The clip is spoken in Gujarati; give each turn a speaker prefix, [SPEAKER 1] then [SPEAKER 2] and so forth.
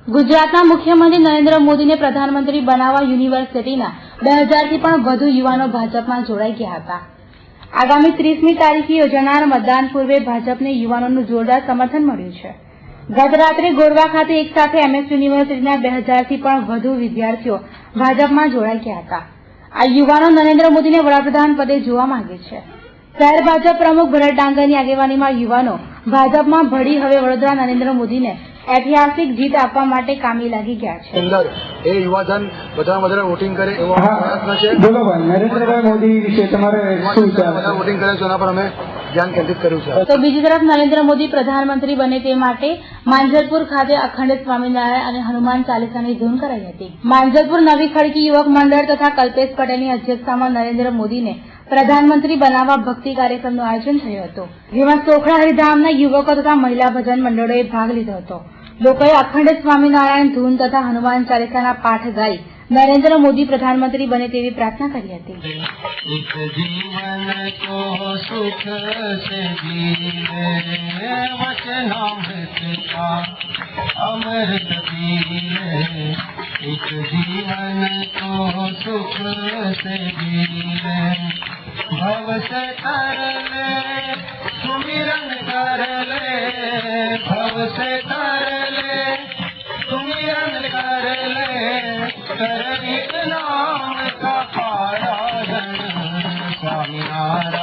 [SPEAKER 1] ગુજરાતના મુખ્યમંત્રી નરેન્દ્ર મોદીને પ્રધાનમંત્રી બનાવવા યુનિવર્સિટીના 2000થી પણ વધુ યુવાનો ભાજપમાં જોડાઈ ગયા હતા। આગામી 30મી તારીખે યોજાનાર મતદાન પૂર્વે ભાજપને યુવાનોનું જોરદાર સમર્થન મળ્યું છે। ગત રાત્રે ગોરવા ખાતે એક સાથે MS યુનિવર્સિટીના 2000થી પણ વધુ વિદ્યાર્થીઓ ભાજપમાં જોડાઈ ગયા હતા। આ યુવાનો નરેન્દ્ર મોદીને વડાપ્રધાન પદે જોવા માંગે છે। શહેર ભાજપ પ્રમુખ ભરત ડાંગરની આગેવાનીમાં યુવાનો ભાજપમાં ભળી હવે વડોદરા નરેન્દ્ર મોદીને ऐतिहासिक जीत आपवा माटे कामे लागी गया छे।
[SPEAKER 2] अंदर ए युवाधन વધારે વધારે વોટિંગ કરે એવો પ્રયત્ન છે।
[SPEAKER 3] બોલો ભાઈ, નરેન્દ્રભાઈ મોદી વિશે તમારે શું વિચાર છે?
[SPEAKER 2] વધારે વોટિંગ કરે છે એના પર અમે ધ્યાન કેન્દ્રિત કર્યું છે।
[SPEAKER 1] તો બીજી તરફ નરેન્દ્ર મોદી પ્રધાનમંત્રી બને તે માટે માંજલપુર ખાતે અખંડ સ્વામિનારાયણ અને હનુમાન ચાલીસાની ધૂન કરાઈ હતી। માંજલપુર નવી ખડકી યુવક મંડળ તથા કલ્પેશ પટેલની અધ્યક્ષતામાં નરેન્દ્ર મોદીને પ્રધાનમંત્રી બનાવવા ભક્તિ કાર્યક્રમનું આયોજન થયું હતું, જેમાં સોખડા હરિધામના યુવકો તથા મહિલા ભજન મંડળોએ ભાગ લીધો હતો। લોકોએ અખંડ સ્વામિનારાયણ ધૂન તથા હનુમાન ચાલીસાના પાઠ ગાઈ નરેન્દ્ર મોદી પ્રધાનમંત્રી બને તેવી પ્રાર્થના કરી હતી।
[SPEAKER 4] भव से तर ले सुमिरन कर ले, भव से तर ले सुमिरन कर ले, कर एक नाम का पारायण स्वामी नारायण।